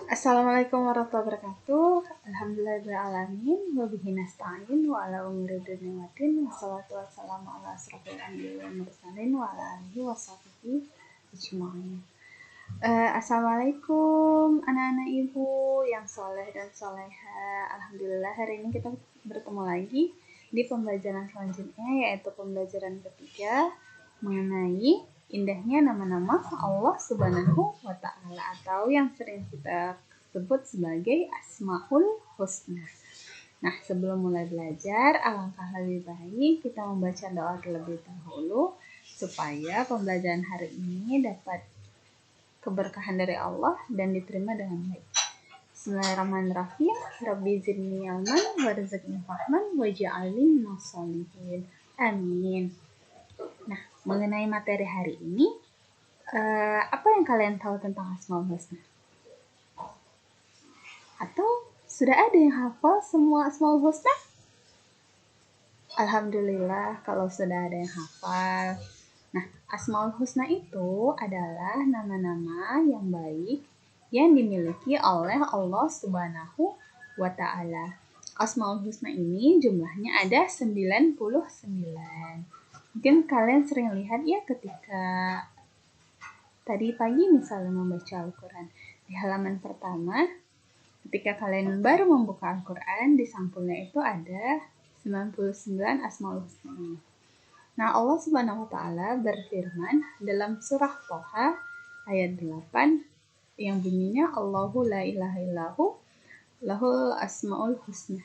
Assalamualaikum warahmatullahi wabarakatuh. Alhamdulillahirrahmanirrahim. Wa bihi nasta'in wa ala umuri dunya waddin. Wassalatu wassalamu ala asrofil anbiya'i wal mursalin wa ala alihi wa sahbihi ajma'in. Assalamualaikum anak-anak ibu yang soleh dan soleha. Alhamdulillah hari ini kita bertemu lagi di pembelajaran selanjutnya, yaitu pembelajaran ketiga mengenai indahnya nama-nama Allah Subhanahu wa Ta'ala, atau yang sering kita sebut sebagai Asmaul Husna. Nah, sebelum mulai belajar, alangkah lebih baik kita membaca doa terlebih dahulu supaya pembelajaran hari ini dapat keberkahan dari Allah dan diterima dengan baik. Bismillahirrahmanirrahim. Rabbi zidni ilman warzuqni fahman waj'alni minas sholihin. Amin. Nah, mengenai materi hari ini, apa yang kalian tahu tentang Asmaul Husna? Atau sudah ada yang hafal semua Asmaul Husna? Alhamdulillah kalau sudah ada yang hafal. Nah, Asmaul Husna itu adalah nama-nama yang baik yang dimiliki oleh Allah Subhanahu wa Ta'ala. Asmaul Husna ini jumlahnya ada 99. Mungkin kalian sering lihat ya ketika tadi pagi misalnya membaca Al-Quran. Di halaman pertama, ketika kalian baru membuka Al-Quran, di sampulnya itu ada 99 Asmaul Husna ini. Nah, Allah Subhanahu wa Ta'ala berfirman dalam surah Toha ayat 8 yang bunyinya Allahu la ilaha illahu lahul asmaul husna.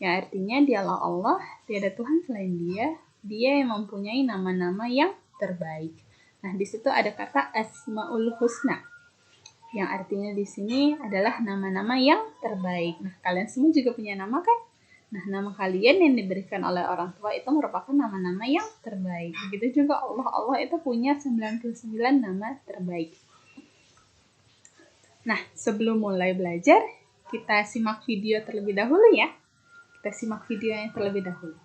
Yang artinya dialah Allah, tiada Tuhan selain Dia, Dia yang mempunyai nama-nama yang terbaik. Nah, di situ ada kata Asmaul Husna, yang artinya di sini adalah nama-nama yang terbaik. Nah, kalian semua juga punya nama kan? Nah, nama kalian yang diberikan oleh orang tua itu merupakan nama-nama yang terbaik. Begitu juga Allah itu punya 99 nama terbaik. Nah, sebelum mulai belajar, kita simak video terlebih dahulu ya. Kita simak videonya terlebih dahulu.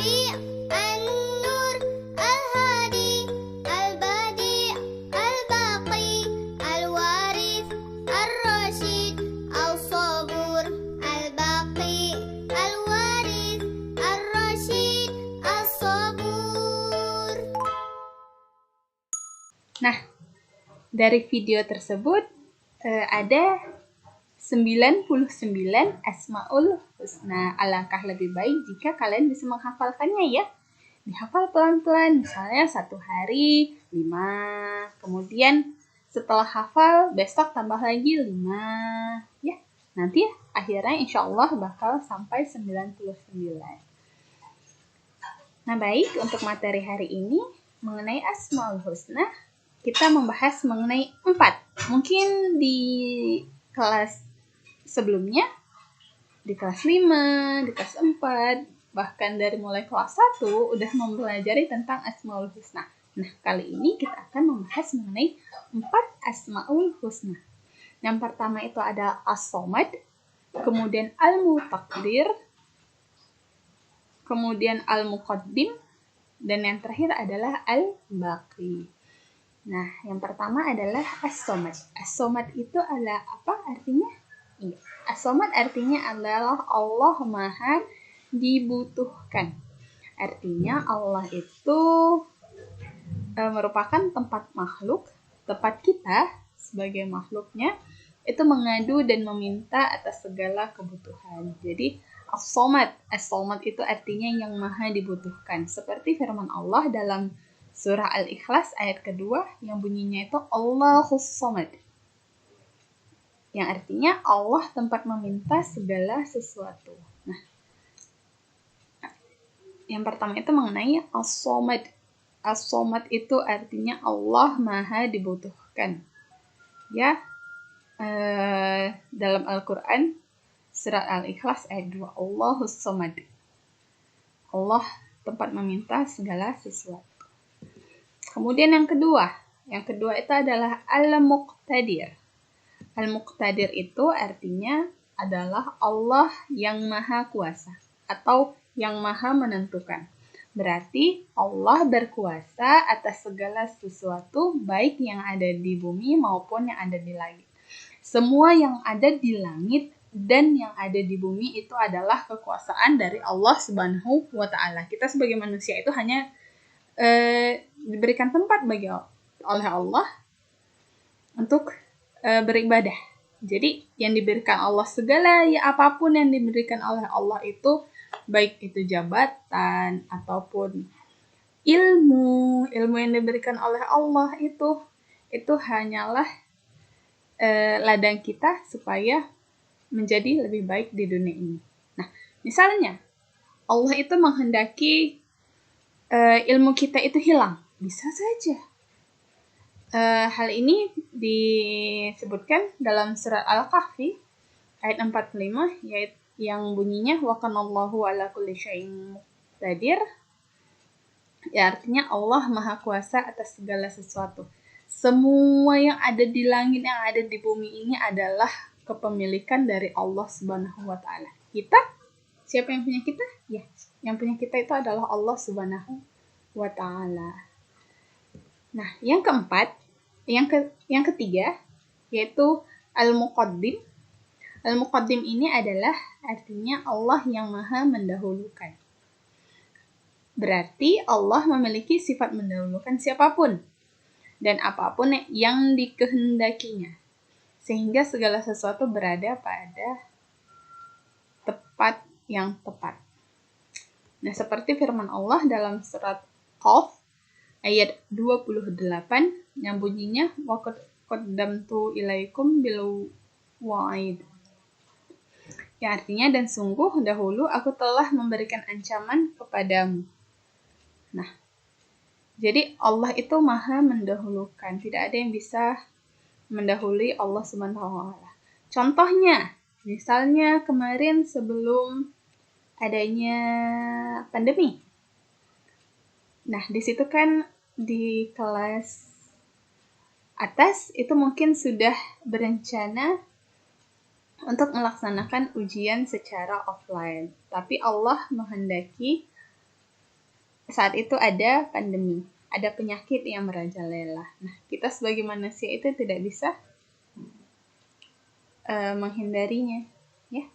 الشفيع النور الهادي البديع الباقي الوارث الرشيد الصبور الباقي الوارث الرشيد الصبور. Nah, dari video tersebut ada 99 Asmaul Husna. Alangkah lebih baik jika kalian bisa menghafalkannya ya. Dihafal pelan-pelan, misalnya 1 hari 5, kemudian setelah hafal besok tambah lagi 5 ya. Nanti akhirnya insya Allah bakal sampai 99. Nah baik, untuk materi hari ini mengenai Asmaul Husna kita membahas mengenai 4. Mungkin di kelas sebelumnya, di kelas 5, di kelas 4, bahkan dari mulai kelas 1 udah mempelajari tentang Asmaul Husna. Nah, kali ini kita akan membahas mengenai 4 Asmaul Husna. Yang pertama itu ada As-Somad, kemudian Al-Mutakdir, kemudian Al-Muqaddim, dan yang terakhir adalah Al-Baqi. Nah, yang pertama adalah As-Somad. As-Somad itu adalah apa artinya? Iya, As-Somad artinya adalah Allah Maha dibutuhkan. Artinya Allah itu merupakan tempat makhluk, tempat kita sebagai makhluknya itu mengadu dan meminta atas segala kebutuhan. Jadi As-Somad itu artinya yang maha dibutuhkan. Seperti firman Allah dalam Surah Al-Ikhlas ayat kedua yang bunyinya itu Allahus Somad. Yang artinya Allah tempat meminta segala sesuatu. Nah, yang pertama itu mengenai As-Somad. As-Somad itu artinya Allah maha dibutuhkan. Ya, dalam Al-Quran Surat Al-Ikhlas ayat 2 Allahus Somad. Allah tempat meminta segala sesuatu. Kemudian yang kedua itu adalah Al-Muqtadir. Al-Muqtadir itu artinya adalah Allah yang maha kuasa atau yang maha menentukan. Berarti Allah berkuasa atas segala sesuatu baik yang ada di bumi maupun yang ada di langit. Semua yang ada di langit dan yang ada di bumi itu adalah kekuasaan dari Allah Subhanahu wa Ta'ala. Kita sebagai manusia itu hanya diberikan tempat oleh Allah untuk beribadah. Jadi yang diberikan Allah segala apapun yang diberikan oleh Allah itu baik itu jabatan ataupun ilmu yang diberikan oleh Allah itu hanyalah ladang kita supaya menjadi lebih baik di dunia ini. Nah, misalnya Allah itu menghendaki ilmu kita itu hilang, bisa saja. Hal ini disebutkan dalam surat Al-Kahfi ayat 45 yaitu yang bunyinya wa kanallahu ala kulli syai'in muqtadir. Ya, artinya Allah maha kuasa atas segala sesuatu. Semua yang ada di langit, yang ada di bumi ini adalah kepemilikan dari Allah Subhanahu wa Ta'ala. Kita, siapa yang punya kita? Ya, yang punya kita itu adalah Allah Subhanahu wa Ta'ala. Nah, yang keempat, yang ketiga yaitu Al-Muqaddim. Al-Muqaddim ini adalah artinya Allah yang maha mendahulukan. Berarti Allah memiliki sifat mendahulukan siapapun dan apapun yang dikehendakinya. Sehingga segala sesuatu berada pada tempat yang tepat. Nah, seperti firman Allah dalam surat Qaf ayat 28 yang bunyinya wa qaddamtu ilaikum bil wa'id. Ya, artinya dan sungguh dahulu aku telah memberikan ancaman kepadamu. Nah, jadi Allah itu maha mendahulukan. Tidak ada yang bisa mendahului Allah Subhanahu wa Ta'ala. Contohnya, misalnya kemarin sebelum adanya pandemi. Nah, di situ kan di kelas atas itu mungkin sudah berencana untuk melaksanakan ujian secara offline. Tapi Allah menghendaki saat itu ada pandemi, ada penyakit yang merajalela. Nah, kita sebagai manusia itu tidak bisa menghindarinya, ya.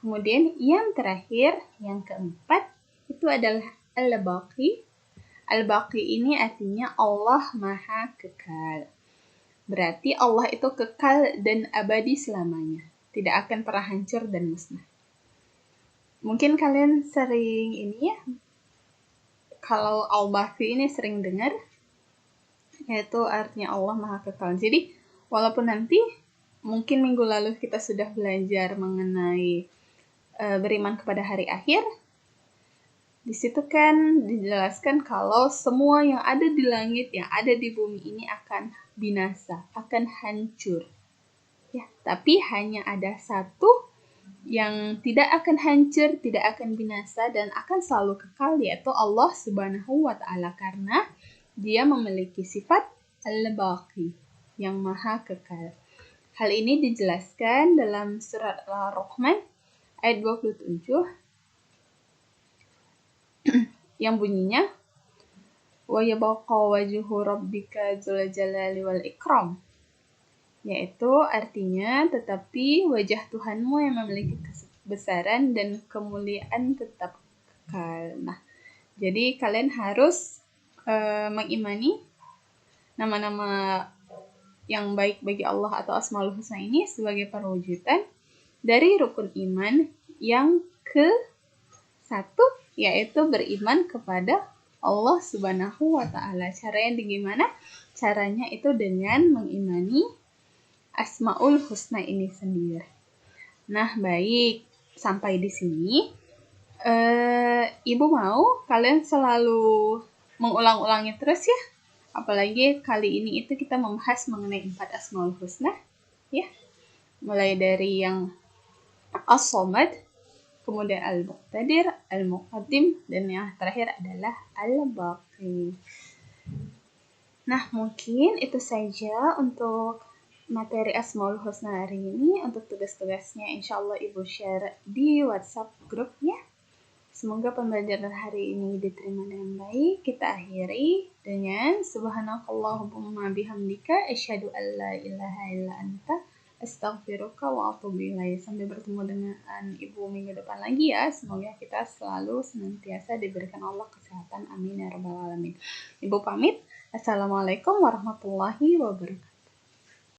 Kemudian yang terakhir, yang keempat, itu adalah Al-Baqi. Al-Baqi ini artinya Allah Maha Kekal. Berarti Allah itu kekal dan abadi selamanya. Tidak akan pernah hancur dan musnah. Mungkin kalian sering ini ya, kalau Al-Baqi ini sering dengar, yaitu artinya Allah Maha Kekal. Jadi, walaupun nanti mungkin minggu lalu kita sudah belajar mengenai beriman kepada hari akhir, di situ kan dijelaskan kalau semua yang ada di langit, yang ada di bumi ini akan binasa, akan hancur. Ya, tapi hanya ada satu yang tidak akan hancur, tidak akan binasa, dan akan selalu kekal, yaitu Allah Subhanahu wa Ta'ala, karena Dia memiliki sifat Al-Baqi, yang maha kekal. Hal ini dijelaskan dalam surat Al-Rahman ayat 27 yang bunyinya wa yabqa wajhu rabbika dzul jalali wal ikram, yaitu artinya tetapi wajah Tuhanmu yang memiliki kebesaran dan kemuliaan tetap kekal. Nah, jadi kalian harus mengimani nama-nama yang baik bagi Allah atau Asmaul Husna ini sebagai perwujudan dari rukun iman yang ke-1, yaitu beriman kepada Allah Subhanahu wa Ta'ala. Caranya gimana? Caranya itu dengan mengimani Asmaul Husna ini sendiri. Nah, baik, sampai di sini Ibu mau kalian selalu mengulang-ulangnya terus ya. Apalagi kali ini itu kita membahas mengenai 4 Asmaul Husna, ya. Mulai dari yang As-Samad, kemudian Al-Muqtadir, Al-Muqaddim, dan yang terakhir adalah Al-Baqi. Nah, mungkin itu saja untuk materi Asmaul Husna hari ini. Untuk tugas-tugasnya insyaallah Ibu share di WhatsApp grup ya. Semoga pembelajaran hari ini diterima dengan baik. Kita akhiri dengan subhanakallahumma bihamdika asyhadu an la ilaha illa anta astaghfiruka wa atubu ilaik. Sampai bertemu dengan Ibu minggu depan lagi ya. Semoga kita selalu senantiasa diberikan Allah kesehatan. Amin ya rabbal alamin. Ibu pamit. Assalamualaikum warahmatullahi wabarakatuh.